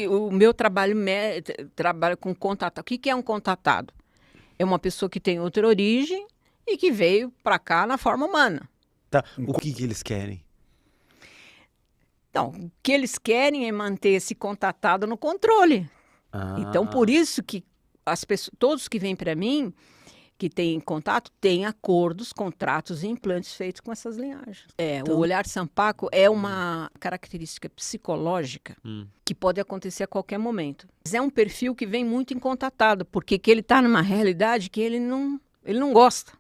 O meu trabalho trabalha com contatado. O que é um contatado? É uma pessoa que tem outra origem e que veio para cá na forma humana. Tá. O que eles querem? Então, o que eles querem é manter esse contatado no controle. Então, por isso que as pessoas, todos que vêm para mim, que têm contato, têm acordos, contratos e implantes feitos com essas linhagens. O olhar Sampaco é uma característica psicológica que pode acontecer a qualquer momento. Mas é um perfil que vem muito incontatado, porque que ele está numa realidade que ele não gosta.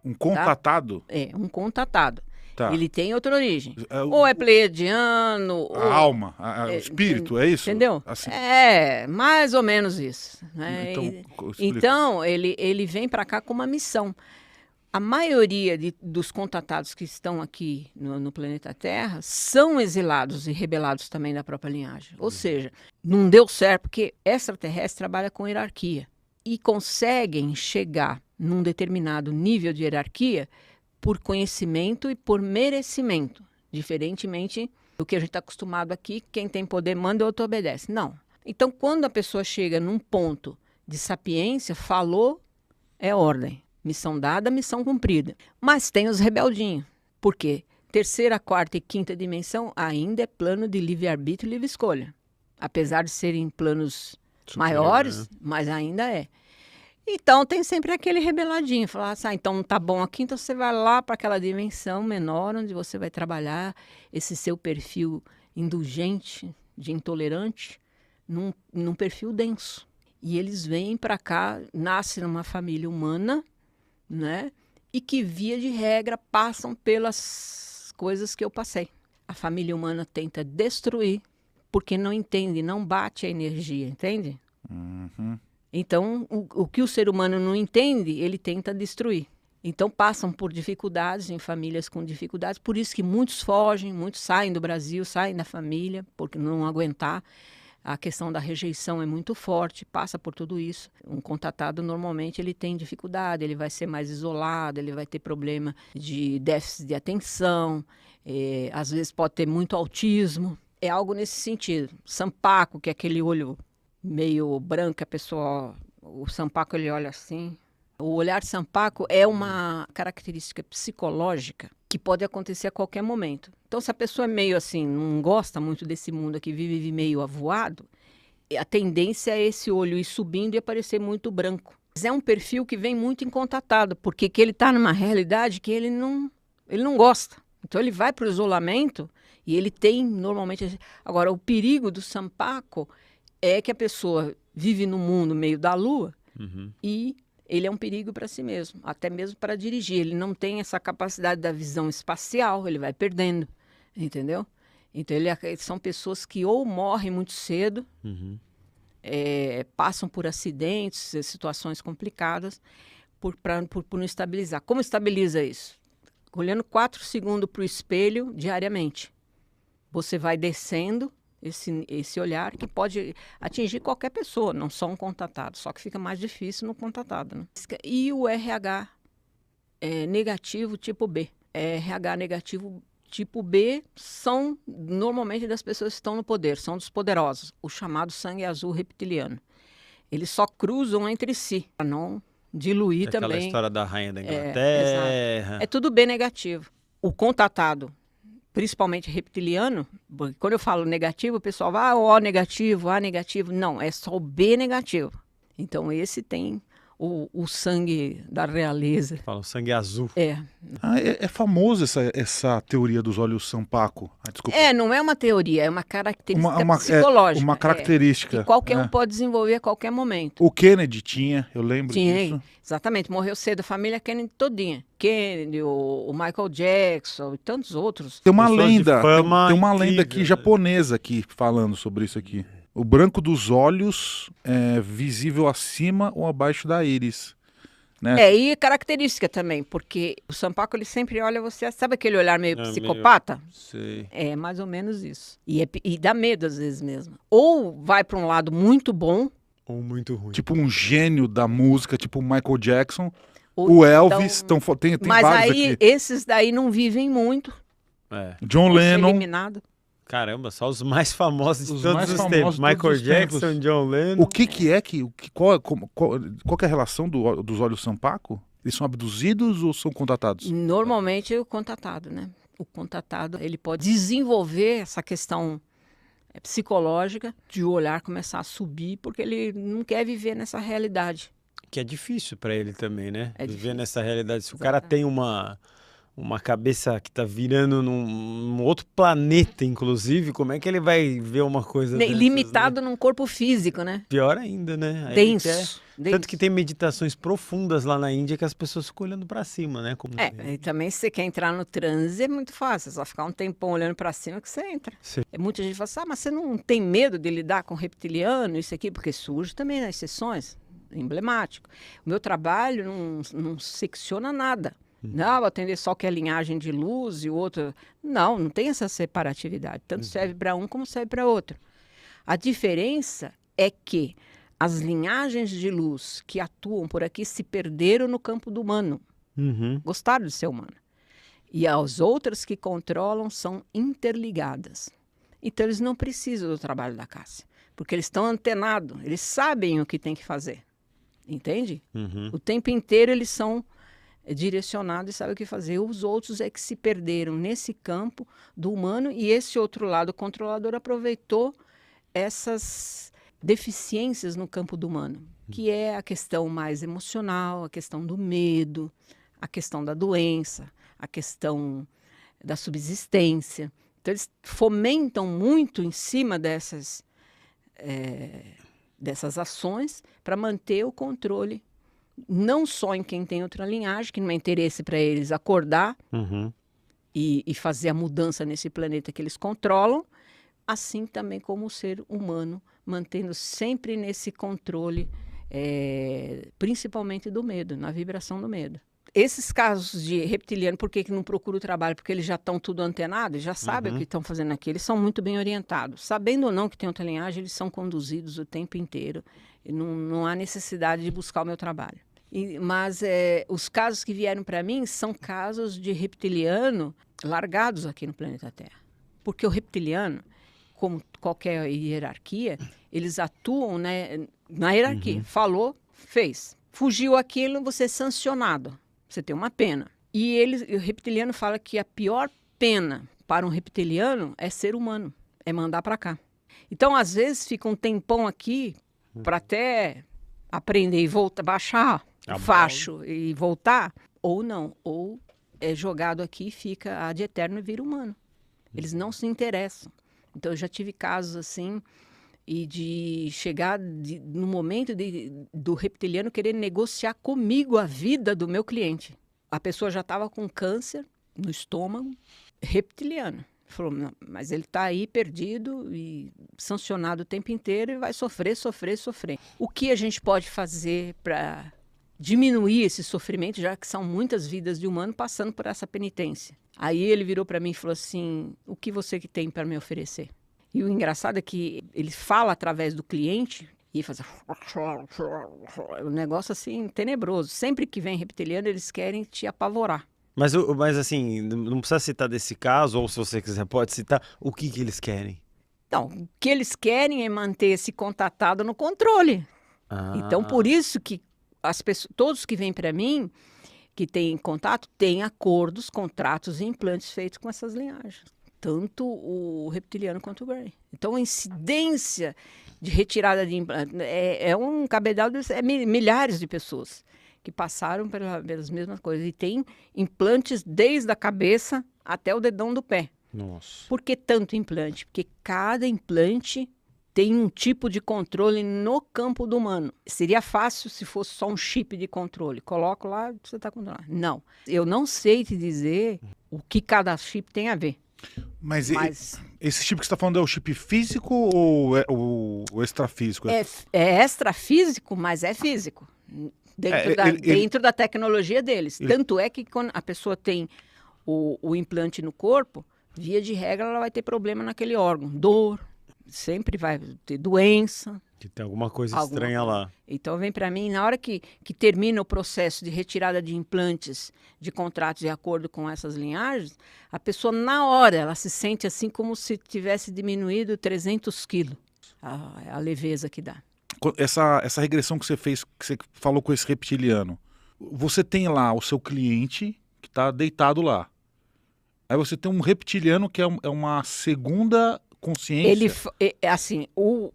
Um contatado? Um contatado. Tá. Ele tem outra origem. Ou é pleiadiano. A alma, o espírito, é isso? Entendeu? Assim. Mais ou menos isso. Né? Então, ele vem para cá com uma missão. A maioria dos contatados que estão aqui no planeta Terra são exilados e rebelados também da própria linhagem. Ou seja, não deu certo, porque extraterrestre trabalha com hierarquia. E conseguem chegar num determinado nível de hierarquia por conhecimento e por merecimento, diferentemente do que a gente está acostumado aqui, quem tem poder manda e outro obedece. Não. Então, quando a pessoa chega num ponto de sapiência, falou, é ordem. Missão dada, missão cumprida. Mas tem os rebeldinhos. Por quê? Terceira, quarta e quinta dimensão ainda é plano de livre-arbítrio e livre escolha. Apesar de serem planos maiores, mas ainda é. Então, tem sempre aquele rebeladinho, falar assim, então tá bom aqui, então você vai lá para aquela dimensão menor, onde você vai trabalhar esse seu perfil indulgente, de intolerante, num perfil denso. E eles vêm para cá, nascem numa família humana, né? E que, via de regra, passam pelas coisas que eu passei. A família humana tenta destruir, porque não entende, não bate a energia, entende? Uhum. Então, o que o ser humano não entende, ele tenta destruir. Então, passam por dificuldades, em famílias com dificuldades. Por isso que muitos fogem, muitos saem do Brasil, saem da família, porque não aguentar. A questão da rejeição é muito forte, passa por tudo isso. Um contatado, normalmente, ele tem dificuldade, ele vai ser mais isolado, ele vai ter problema de déficit de atenção, às vezes pode ter muito autismo. É algo nesse sentido. Sampaco, que é aquele olho meio branco, a pessoa, o Sampaco, ele olha assim. O olhar Sampaco é uma característica psicológica que pode acontecer a qualquer momento. Então, se a pessoa é meio assim, não gosta muito desse mundo aqui, vive meio avoado, a tendência é esse olho ir subindo e aparecer muito branco. Mas é um perfil que vem muito incontatado, porque que ele está numa realidade que ele não gosta. Então, ele vai para o isolamento e ele tem, normalmente... Agora, o perigo do Sampaco é que a pessoa vive no mundo meio da lua e ele é um perigo para si mesmo, até mesmo para dirigir. Ele não tem essa capacidade da visão espacial, ele vai perdendo, entendeu? Então, são pessoas que ou morrem muito cedo, passam por acidentes, situações complicadas, por não estabilizar. Como estabiliza isso? Olhando 4 segundos para o espelho diariamente. Você vai descendo esse olhar que pode atingir qualquer pessoa, não só um contatado, só que fica mais difícil no contatado. Né? E o RH negativo tipo B. RH negativo tipo B são normalmente das pessoas que estão no poder, são dos poderosos, o chamado sangue azul reptiliano. Eles só cruzam entre si, para não diluir também. Aquela história da rainha da Inglaterra. É tudo B negativo. O contatado, principalmente reptiliano, quando eu falo negativo, o pessoal vai, O negativo, A negativo. Não, é só o B negativo. Então, esse tem o sangue da realeza. Fala, o sangue azul. É famoso essa teoria dos olhos Sampaco. Desculpa. Não é uma teoria, é uma característica psicológica. Uma característica. Que qualquer um pode desenvolver a qualquer momento. O Kennedy tinha, eu lembro disso. Exatamente, morreu cedo, a família Kennedy todinha. Kennedy, o Michael Jackson e tantos outros. Tem uma lenda, tem uma lenda aqui japonesa aqui falando sobre isso aqui. O branco dos olhos é visível acima ou abaixo da íris. né? E característica também, porque o Sampaco, ele sempre olha você, sabe aquele olhar meio psicopata? Sei. É mais ou menos isso. E dá medo às vezes mesmo. Ou vai para um lado muito bom, Ou muito ruim. Tipo um gênio da música, tipo o Michael Jackson, ou o Elvis, tem mas vários aí aqui. esses daí não vivem muito. É. John Vão ser Lennon, eliminado. Caramba, só os mais famosos de Os todos mais os famosos tempos. de todos Michael os Jackson, tempos. John Lennon. o que é que... Qual que é a relação dos olhos Sampaco? Eles são abduzidos ou são contatados? Normalmente o contatado, né? O contatado, ele pode desenvolver essa questão psicológica de o olhar começar a subir, porque ele não quer viver nessa realidade. Que é difícil pra ele também, né? É Viver difícil. nessa realidade. Se o Exatamente. cara tem uma cabeça que tá virando num outro planeta, inclusive, como é que ele vai ver uma coisa dessas, Limitado né? num corpo físico, né? Pior ainda, né? Aí ele quer- Denso. Tanto que tem meditações profundas lá na Índia que as pessoas ficam olhando pra cima, né? Como E também se você quer entrar no transe é muito fácil, é só ficar um tempão olhando para cima que você entra. Sim. Muita gente fala assim, mas você não tem medo de lidar com reptiliano, isso aqui? Porque surge também nas sessões, emblemático. O meu trabalho não secciona nada. Não, vou atender só que é linhagem de luz e o outro... Não tem essa separatividade. Tanto serve para um como serve para outro. A diferença é que as linhagens de luz que atuam por aqui se perderam no campo do humano. Uhum. Gostaram de ser humano. E as outras que controlam são interligadas. Então, eles não precisam do trabalho da Cássia, porque eles estão antenados, eles sabem o que tem que fazer. Entende? Uhum. O tempo inteiro eles são direcionados e sabem o que fazer. Os outros é que se perderam nesse campo do humano e esse outro lado, o controlador, aproveitou essas deficiências no campo do humano, que é a questão mais emocional, a questão do medo, a questão da doença, a questão da subsistência. Então, eles fomentam muito em cima dessas ações para manter o controle, não só em quem tem outra linhagem, que não é interesse para eles acordar Uhum. e fazer a mudança nesse planeta que eles controlam, assim também como o ser humano, mantendo sempre nesse controle, principalmente do medo, na vibração do medo. Esses casos de reptiliano, por que não procuram o trabalho? Porque eles já estão tudo antenados, já sabem o que estão fazendo aqui, eles são muito bem orientados. Sabendo ou não que tem outra linhagem, eles são conduzidos o tempo inteiro. E não há necessidade de buscar o meu trabalho. Mas os casos que vieram para mim são casos de reptiliano largados aqui no planeta Terra. Porque o reptiliano, como qualquer hierarquia, eles atuam, né, na hierarquia. Falou, fez. Fugiu aquilo, você é sancionado. Você tem uma pena. E o reptiliano fala que a pior pena para um reptiliano é ser humano, é mandar para cá. Então, às vezes, fica um tempão aqui para até aprender e voltar, baixar o facho e voltar, ou não. Ou é jogado aqui, fica ad eterno e vira humano. Eles não se interessam. Então, eu já tive casos assim, e de chegar no momento do reptiliano querer negociar comigo a vida do meu cliente. A pessoa já estava com câncer no estômago, reptiliano. Falou, não, mas ele está aí perdido e sancionado o tempo inteiro e vai sofrer. O que a gente pode fazer para diminuir esse sofrimento, já que são muitas vidas de humano passando por essa penitência? Aí ele virou para mim e falou assim, o que você que tem para me oferecer? E o engraçado é que ele fala através do cliente e faz um negócio assim tenebroso. Sempre que vem reptiliano, eles querem te apavorar. Mas assim, não precisa citar desse caso, ou se você quiser pode citar, o que eles querem? Então, o que eles querem é manter esse contatado no controle. Então, por isso que as pessoas, todos que vêm para mim, que têm contato, têm acordos, contratos e implantes feitos com essas linhagens. Tanto o reptiliano quanto o Grey. Então, a incidência de retirada de implante é um cabedal de milhares de pessoas que passaram pelas mesmas coisas. E tem implantes desde a cabeça até o dedão do pé. Nossa. Por que tanto implante? Porque cada implante tem um tipo de controle no campo do humano. Seria fácil se fosse só um chip de controle. Coloco lá, você está controlando. Não. Eu não sei te dizer o que cada chip tem a ver. Mas esse chip que você está falando é o chip físico ou é o extrafísico? É extrafísico, mas é físico. Dentro da tecnologia deles. Tanto é que quando a pessoa tem o implante no corpo, via de regra, ela vai ter problema naquele órgão. Dor, sempre vai ter doença. Que tem alguma coisa estranha lá. Então vem para mim, na hora que termina o processo de retirada de implantes, de contratos de acordo com essas linhagens, a pessoa na hora, ela se sente assim como se tivesse diminuído 300 quilos, a leveza que dá. Essa regressão que você fez, que você falou com esse reptiliano, você tem lá o seu cliente que está deitado lá. Aí você tem um reptiliano que é uma segunda consciência. Assim, o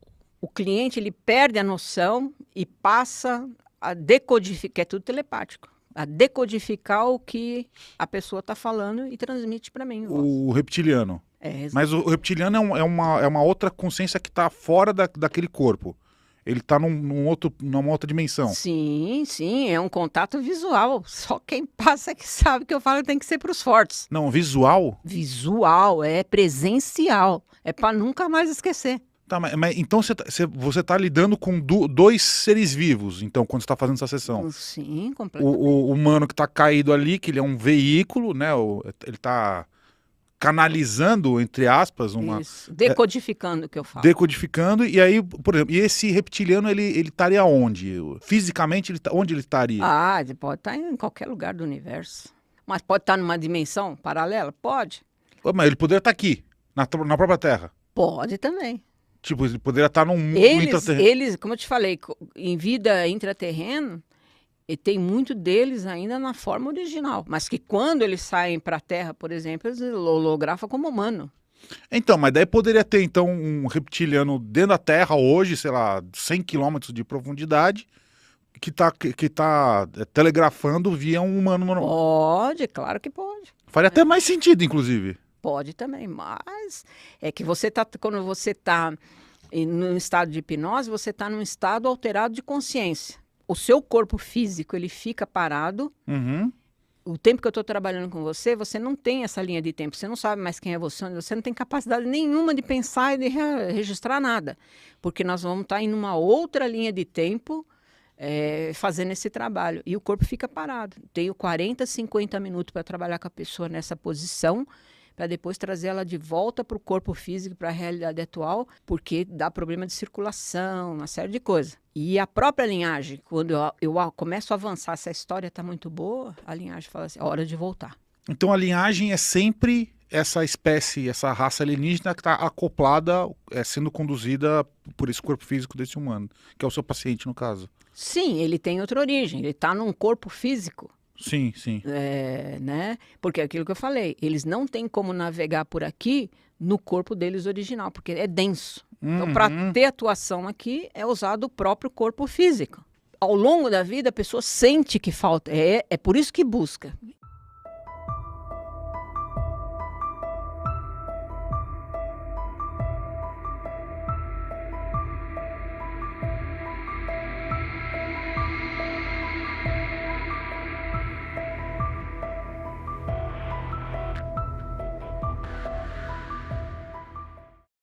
cliente ele perde a noção e passa a decodificar, que é tudo telepático, a decodificar o que a pessoa está falando e transmite para mim. O reptiliano. Mas o reptiliano é uma outra consciência que está fora daquele corpo. Ele está numa outra dimensão. Sim, é um contato visual. Só quem passa é que sabe que eu falo que tem que ser para os fortes. Não, visual? Visual, é presencial. É para nunca mais esquecer. Tá, mas então você está lidando com dois seres vivos, então, quando você está fazendo essa sessão. Sim, completamente. O humano que está caído ali, que ele é um veículo, né? Ele está canalizando, entre aspas, Isso, decodificando o que eu falo. Decodificando, e aí, por exemplo, e esse reptiliano, ele estaria onde? Fisicamente, onde ele estaria? Ele pode estar em qualquer lugar do universo. Mas pode estar numa dimensão paralela? Pode. Mas ele poderia estar aqui, na própria Terra? Pode também. Tipo, ele poderia estar num mundo intraterreno. Eles, como eu te falei, em vida intraterrena, e tem muito deles ainda na forma original. Mas que quando eles saem para a Terra, por exemplo, eles holografam como humano. Então, mas daí poderia ter então um reptiliano dentro da Terra hoje, sei lá, 100 quilômetros de profundidade, que tá telegrafando via um humano normal. Pode, claro que pode. Faria até mais sentido, inclusive. Pode também, mas é que quando você está num estado de hipnose, você está num estado alterado de consciência. O seu corpo físico, ele fica parado. Uhum. O tempo que eu estou trabalhando com você, você não tem essa linha de tempo. Você não sabe mais quem é você não tem capacidade nenhuma de pensar e de registrar nada. Porque nós vamos estar em uma outra linha de tempo fazendo esse trabalho. E o corpo fica parado. Tenho 40, 50 minutos para trabalhar com a pessoa nessa posição, para depois trazer ela de volta para o corpo físico, para a realidade atual, porque dá problema de circulação, uma série de coisas. E a própria linhagem, quando eu começo a avançar, se a história está muito boa, a linhagem fala assim, hora de voltar. Então a linhagem é sempre essa espécie, essa raça alienígena que está acoplada, sendo conduzida por esse corpo físico desse humano, que é o seu paciente, no caso. Sim, ele tem outra origem, ele está num corpo físico. Sim. Né? Porque é aquilo que eu falei, eles não têm como navegar por aqui no corpo deles original, porque é denso. Então, para ter atuação aqui, é usado o próprio corpo físico. Ao longo da vida, a pessoa sente que falta. É por isso que busca.